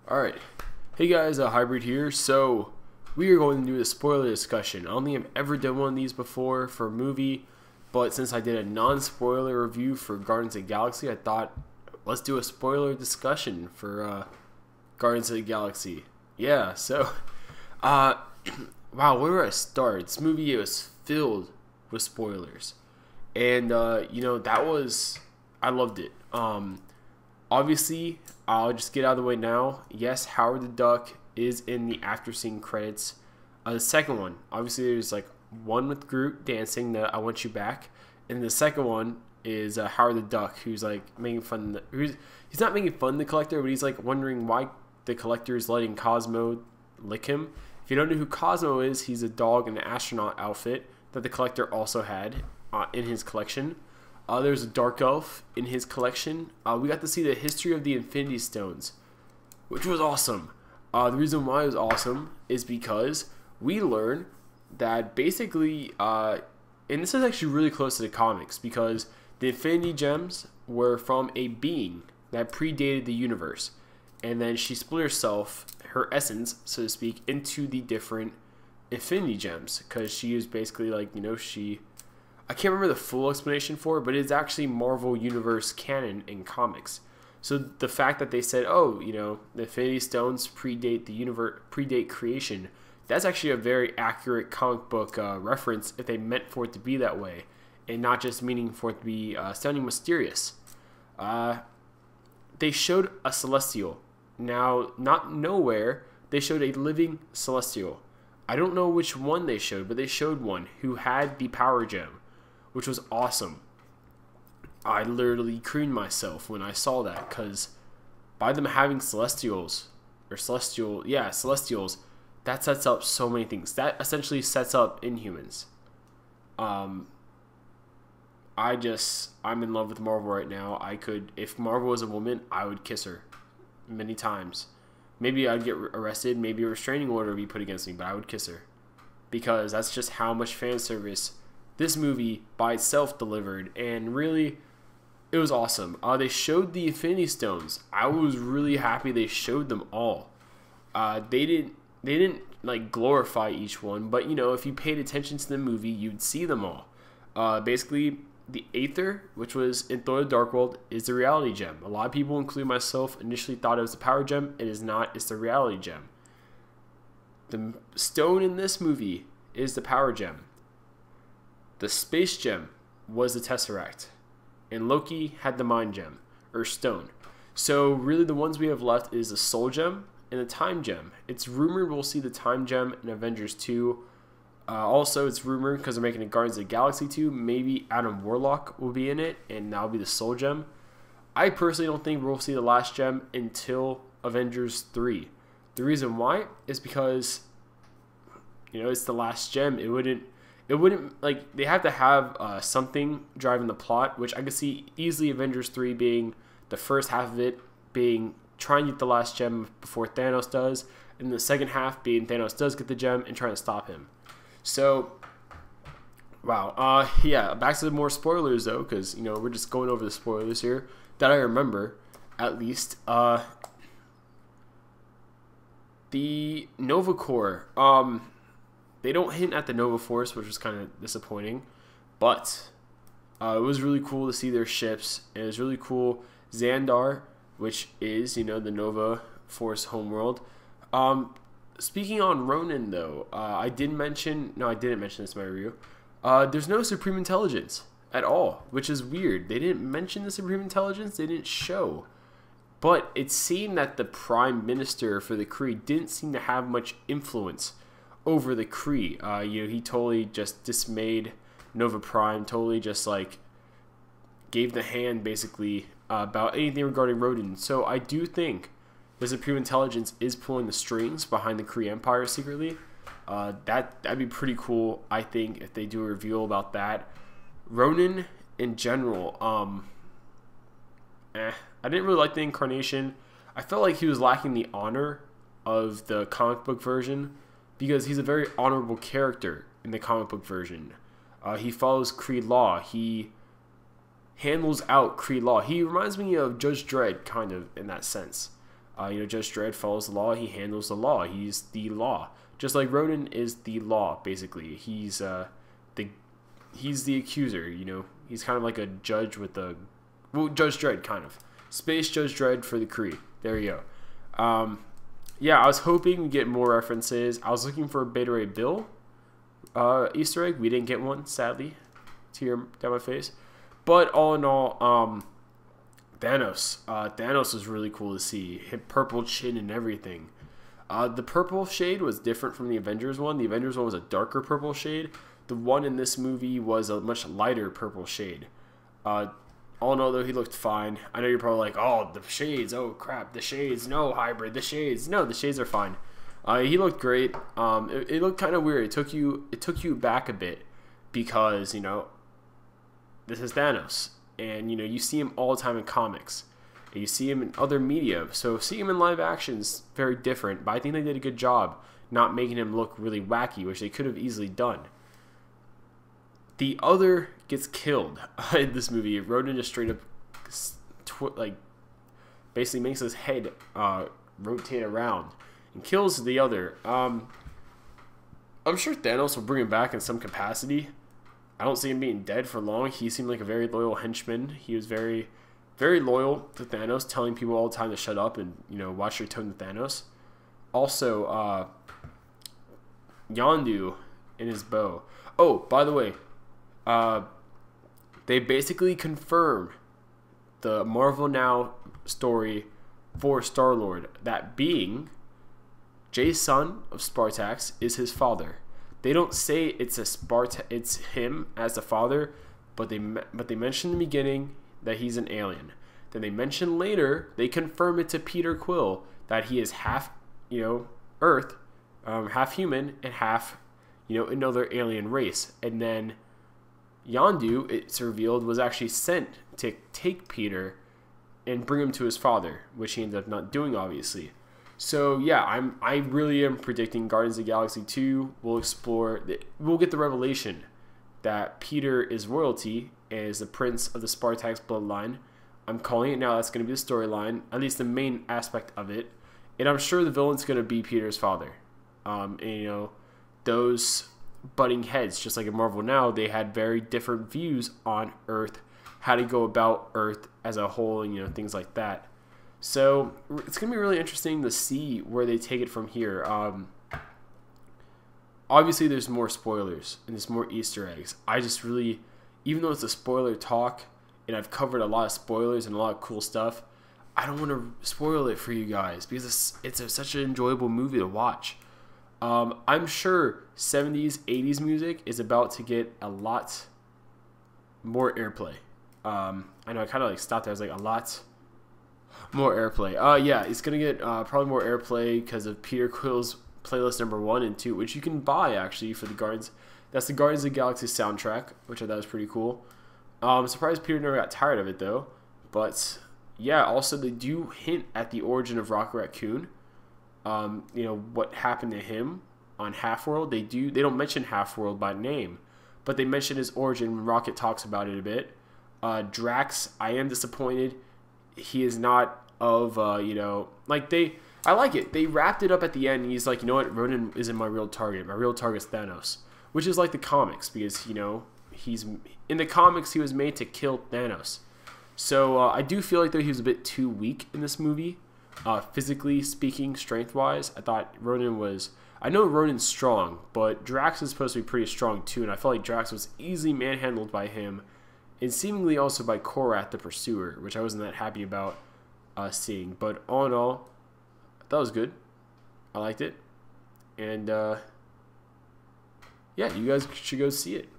Alright, hey guys, Hybrid here. So, we are going to do a spoiler discussion. I don't think I've ever done one of these before for a movie, but since I did a non-spoiler review for Guardians of the Galaxy, I thought, let's do a spoiler discussion for Guardians of the Galaxy. Yeah, so, wow, where do I start? This movie was filled with spoilers. And, I loved it. Obviously, I'll just get out of the way now. Yes, Howard the Duck is in the after scene credits. The second one, obviously, there's like one with Groot dancing, the "I Want You Back," and the second one is Howard the Duck, who's like making fun. He's not making fun of the Collector, but he's like wondering why the Collector is letting Cosmo lick him. If you don't know who Cosmo is, he's a dog in an astronaut outfit that the Collector also had in his collection. There's a Dark Elf in his collection. We got to see the history of the Infinity Stones, which was awesome. The reason why it was awesome is because we learn that basically, and this is actually really close to the comics, because the Infinity Gems were from a being that predated the universe. And then she split herself, her essence, so to speak, into the different Infinity Gems. Because she is basically like, I can't remember the full explanation for it, but it's actually Marvel Universe canon in comics. So the fact that they said, oh, the Infinity Stones predate the universe, predate creation, that's actually a very accurate comic book reference if they meant for it to be that way, and not just meaning for it to be sounding mysterious. They showed a Celestial. Now, not nowhere, they showed a living Celestial. I don't know which one they showed, but they showed one who had the Power Gem, which was awesome. I literally creamed myself when I saw that, because by them having Celestials, that sets up so many things. That essentially sets up Inhumans. I'm in love with Marvel right now. If Marvel was a woman, I would kiss her many times. Maybe I'd get arrested, maybe a restraining order would be put against me, but I would kiss her. Because that's just how much fan service this movie by itself delivered, and really, it was awesome. They showed the Infinity Stones. I was really happy they showed them all. They didn't like glorify each one, but if you paid attention to the movie, you'd see them all. Basically, the Aether, which was in Thor: The Dark World, is the Reality Gem. A lot of people, including myself, initially thought it was the Power Gem. It is not. It's the Reality Gem. The stone in this movie is the Power Gem. The Space Gem was the Tesseract, and Loki had the Mind Gem, or Stone. So really the ones we have left is the Soul Gem and the Time Gem. It's rumored we'll see the Time Gem in Avengers 2. Also, it's rumored, because they're making a Guardians of the Galaxy 2, maybe Adam Warlock will be in it, and that'll be the Soul Gem. I personally don't think we'll see the last gem until Avengers 3. The reason why is because, it's the last gem. It wouldn't like, they have to have something driving the plot, which I could see easily Avengers 3 being the first half of it being trying to get the last gem before Thanos does, and the second half being Thanos does get the gem and trying to stop him. So, wow, yeah, back to the more spoilers though, because we're just going over the spoilers here that I remember, at least. The Nova Corps, they don't hint at the Nova Force, which was kind of disappointing, but it was really cool to see their ships. And it was really cool. Xandar, which is, the Nova Force homeworld. Speaking on Ronan, though, I didn't mention this in my review. There's no Supreme Intelligence at all, which is weird. They didn't mention the Supreme Intelligence. They didn't show. But it seemed that the Prime Minister for the Kree didn't seem to have much influence over the Kree. He totally just dismayed Nova Prime, totally just like gave the hand basically about anything regarding Ronan. So I do think the Supreme Intelligence is pulling the strings behind the Kree Empire secretly. That'd be pretty cool, I think, if they do a reveal about that. Ronan in general, I didn't really like the incarnation. I felt like he was lacking the honor of the comic book version, because he's a very honorable character in the comic book version. He follows Kree law. He handles out Kree law. He reminds me of Judge Dredd, kind of, in that sense. Judge Dredd follows the law. He handles the law. He's the law. Just like Ronan is the law, basically. He's the accuser. He's kind of like a judge with the Judge Dredd, kind of space Judge Dredd for the Kree. There you go. Yeah, I was hoping we get more references. I was looking for a Beta Ray Bill Easter egg. We didn't get one, sadly. Tear down my face. But all in all, Thanos. Thanos was really cool to see. Purple chin and everything. The purple shade was different from the Avengers one. The Avengers one was a darker purple shade. The one in this movie was a much lighter purple shade. All in all, though, he looked fine. I know you're probably like, oh, the shades. Oh, crap. The shades. No, hybrid. The shades. No, the shades are fine. He looked great. It looked kind of weird. It took you back a bit because, this is Thanos. And, you see him all the time in comics. And you see him in other media. So seeing him in live action is very different. But I think they did a good job not making him look really wacky, which they could have easily done. The other gets killed in this movie. Ronan just straight up, basically makes his head rotate around and kills the other. I'm sure Thanos will bring him back in some capacity. I don't see him being dead for long. He seemed like a very loyal henchman. He was very, very loyal to Thanos, telling people all the time to shut up and watch your tone to Thanos. Also, Yondu and his bow. Oh, by the way. They basically confirm the Marvel Now story for Starlord, that being Jason of Spartax is his father. They don't say it's him as the father, but they mention in the beginning that he's an alien. Then they mention later, they confirm it to Peter Quill that he is half, Earth, half human and half, another alien race. And then Yondu, it's revealed, was actually sent to take Peter and bring him to his father, which he ended up not doing, obviously. So yeah, I really am predicting Guardians of the Galaxy 2 will we'll get the revelation that Peter is royalty and is the prince of the Spartax bloodline. I'm calling it now. That's going to be the storyline, at least the main aspect of it. And I'm sure the villain's going to be Peter's father. And those butting heads, just like in Marvel Now, they had very different views on Earth, how to go about Earth as a whole, and things like that. So it's gonna be really interesting to see where they take it from here. Obviously, there's more spoilers and there's more Easter eggs. I just really, even though it's a spoiler talk and I've covered a lot of spoilers and a lot of cool stuff, I don't want to spoil it for you guys because it's such an enjoyable movie to watch. I'm sure 70s, 80s music is about to get a lot more airplay. I know I kind of stopped there. I was like, a lot more airplay. Yeah, it's going to get probably more airplay because of Peter Quill's playlist number 1 and 2, which you can buy actually for the Guardians. That's the Guardians of the Galaxy soundtrack, which I thought was pretty cool. I'm surprised Peter never got tired of it though. But yeah, also they do hint at the origin of Rocket Raccoon. What happened to him on Half-World. They don't mention Half-World by name, but they mention his origin when Rocket talks about it a bit. Drax, I am disappointed. He is not of, I like it. They wrapped it up at the end, and he's like, you know what, Ronan isn't my real target. My real target's Thanos, which is like the comics, because, he's, in the comics, he was made to kill Thanos. So, I do feel like, though, he was a bit too weak in this movie. Physically speaking, strength-wise, I thought Ronan was... I know Ronan's strong, but Drax is supposed to be pretty strong too, and I felt like Drax was easily manhandled by him, and seemingly also by Korath the Pursuer, which I wasn't that happy about seeing. But all in all, that was good. I liked it. And, yeah, you guys should go see it.